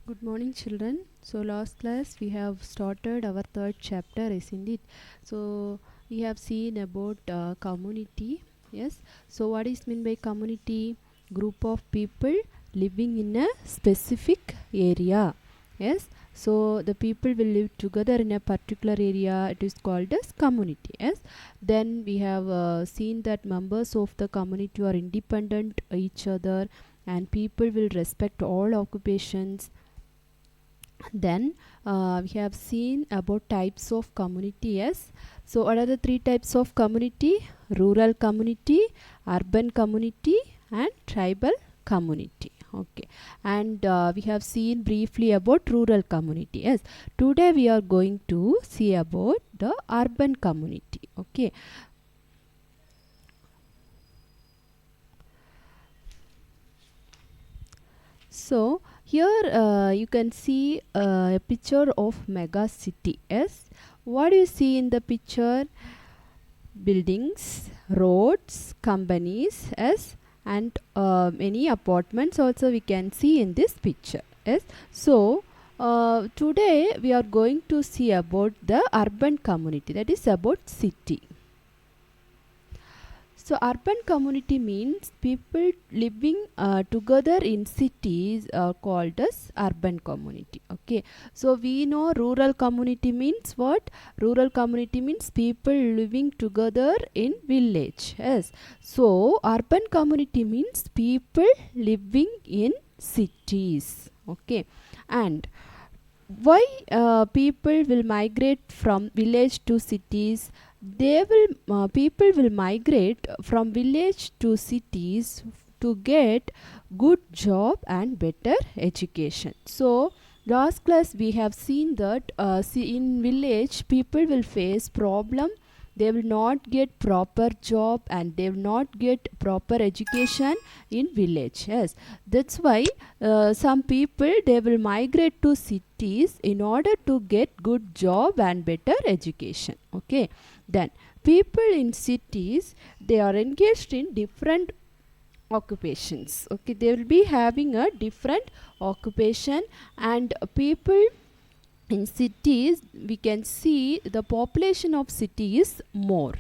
Good morning, children. So, last class we have started our third chapter, isn't it? So, we have seen about community. Yes. So, what is meant by community? Group of people living in a specific area. Yes. So, the people will live together in a particular area. It is called as community. Yes. Then we have seen that members of the community are independent each other, and people will respect all occupations. Then we have seen about types of community. Yes, so what are the three types of community? Rural community, urban community, and tribal community. Okay, and we have seen briefly about rural community. Yes, today we are going to see about the urban community. Okay, so here you can see a picture of mega city. Yes, what do you see in the picture? Buildings, roads, companies, yes, and many apartments also we can see in this picture. Yes, so today we are going to see about the urban community, that is about city. So, urban community means people living together in cities are called as urban community. Okay. So, we know rural community means what? Rural community means people living together in village. Yes. So, urban community means people living in cities. Okay. And why people will migrate from village to cities? They will People will migrate from village to cities to get good job and better education. So last class we have seen that in village people will face problem. They will not get proper job and they will not get proper education in village. Yes, that's why some people they will migrate to cities in order to get good job and better education. Okay, then people in cities they are engaged in different occupations. Okay, they will be having a different occupation, and people in cities we can see the population of city is more.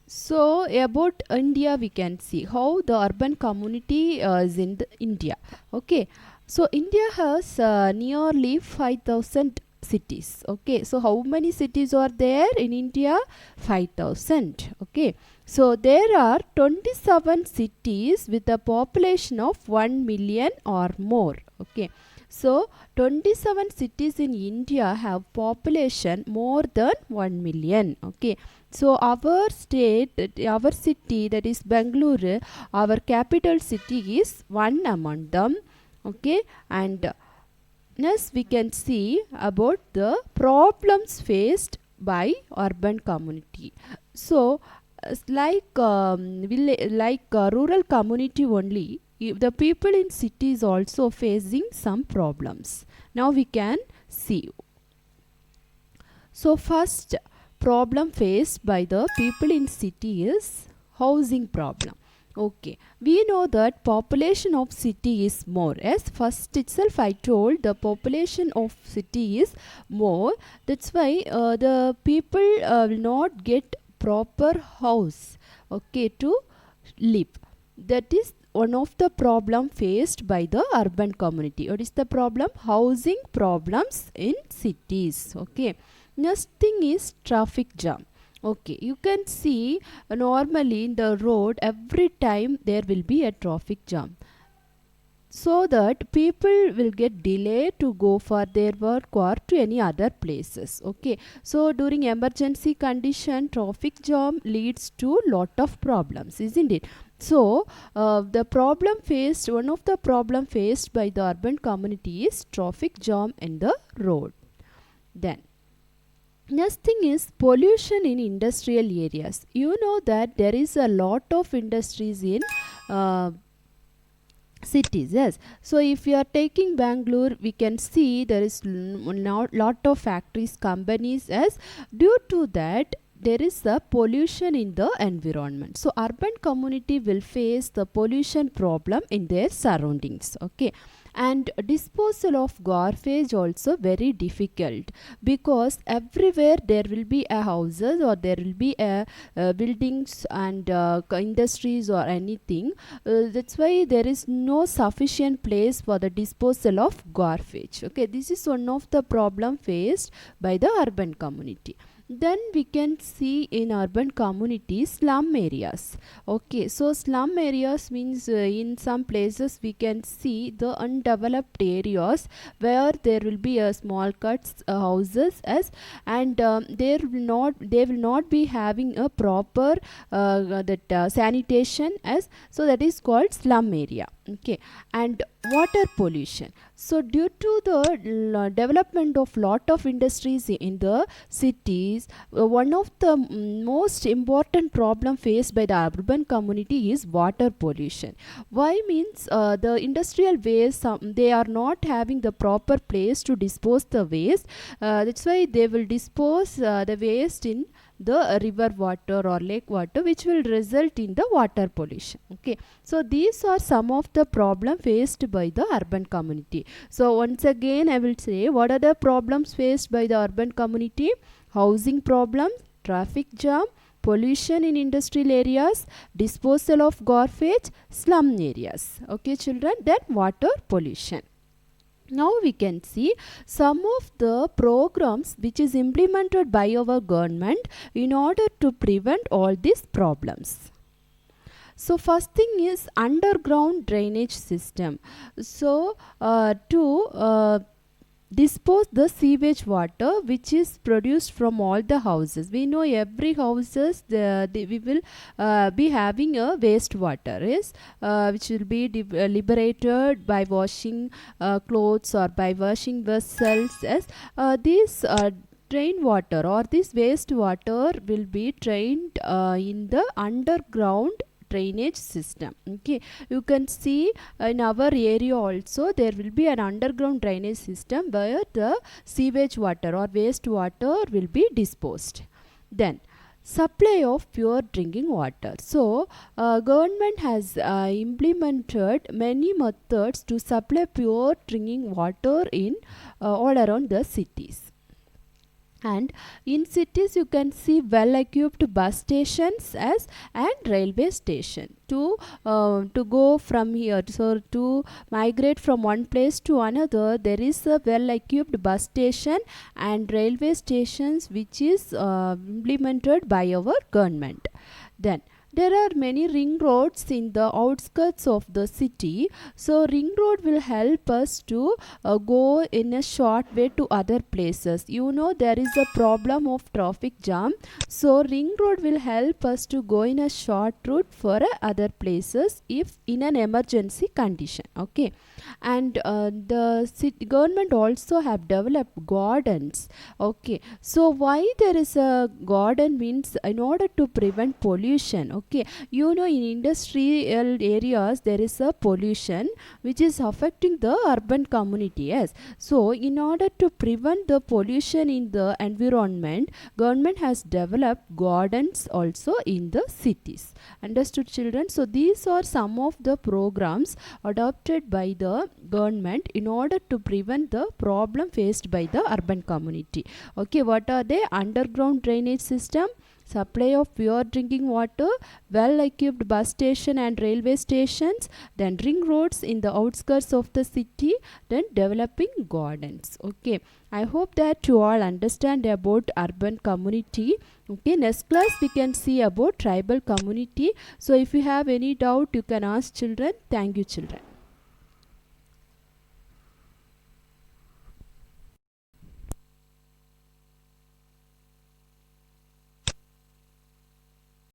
So about India we can see how the urban community is in India. Okay, so India has nearly 5000 cities. Okay, so how many cities are there in India? 5000. Okay, so there are 27 cities with a population of 1 million or more. Okay, so 27 cities in India have population more than 1 million. Okay, so our state, our city, that is Bangalore, our capital city is one among them. Okay, and next we can see about the problems faced by urban community. So, rural community only, the people in cities also facing some problems. Now we can see. So first problem faced by the people in city is housing problem. Okay, we know that population of city is more. As first itself I told the population of city is more. That's why the people will not get proper house. Okay, to live. That is one of the problem faced by the urban community. What is the problem? Housing problems in cities. Okay, next thing is traffic jam. Okay, you can see normally in the road every time there will be a traffic jam, so that people will get delay to go for their work or to any other places. Okay, so during emergency condition traffic jam leads to lot of problems, isn't it? So the problem faced, one of the problem faced by the urban community is traffic jam in the road. Then next thing is pollution in industrial areas. You know that there is a lot of industries in uh, cities. Yes, so if you are taking Bangalore we can see there is now lot of factories, companies. As due to that there is a pollution in the environment. So urban community will face the pollution problem in their surroundings. Okay, and disposal of garbage also very difficult, because everywhere there will be a houses, or there will be a buildings and industries or anything. That's why there is no sufficient place for the disposal of garbage. Okay, this is one of the problem faced by the urban community. Then we can see in urban communities slum areas. Okay, so slum areas means in some places we can see the undeveloped areas where there will be a small cuts houses as, and they will not be having a proper sanitation as, so that is called slum area. Okay, and water pollution. So due to the development of lot of industries in the cities, one of the most important problem faced by the urban community is water pollution. Why means the industrial waste, they are not having the proper place to dispose the waste. That's why they will dispose the waste in the river water or lake water, which will result in the water pollution. Okay, so these are some of the problem faced by the urban community. So once again I will say, what are the problems faced by the urban community? Housing problems, traffic jam, pollution in industrial areas, disposal of garbage, slum areas. Okay children, then water pollution. Now we can see some of the programs which is implemented by our government in order to prevent all these problems. So first thing is underground drainage system. So to dispose the sewage water which is produced from all the houses. We know every houses we will be having a wastewater is which will be liberated by washing clothes or by washing vessels. As these drain water or this wastewater will be drained in the underground drainage system. Okay, you can see in our area also there will be an underground drainage system where the sewage water or waste water will be disposed. Then supply of pure drinking water. So government has implemented many methods to supply pure drinking water in all around the cities. And in cities you can see well equipped bus stations as and railway station to go from here. So to migrate from one place to another, there is a well equipped bus station and railway stations which is implemented by our government. Then there are many ring roads in the outskirts of the city. So ring road will help us to go in a short way to other places. You know there is a problem of traffic jam. So ring road will help us to go in a short route for other places if in an emergency condition. Okay, and the city government also have developed gardens. Okay, so why there is a garden means in order to prevent pollution. Okay, you know in industrial areas there is a pollution which is affecting the urban community. Yes, so in order to prevent the pollution in the environment, government has developed gardens also in the cities. Understood children? So these are some of the programs adopted by the government in order to prevent the problem faced by the urban community. Okay, what are they? Underground drainage system, supply of pure drinking water, well equipped bus station and railway stations, then ring roads in the outskirts of the city, then developing gardens. Okay, I hope that you all understand about urban community. Okay, next class we can see about tribal community. So if you have any doubt you can ask children. Thank you children.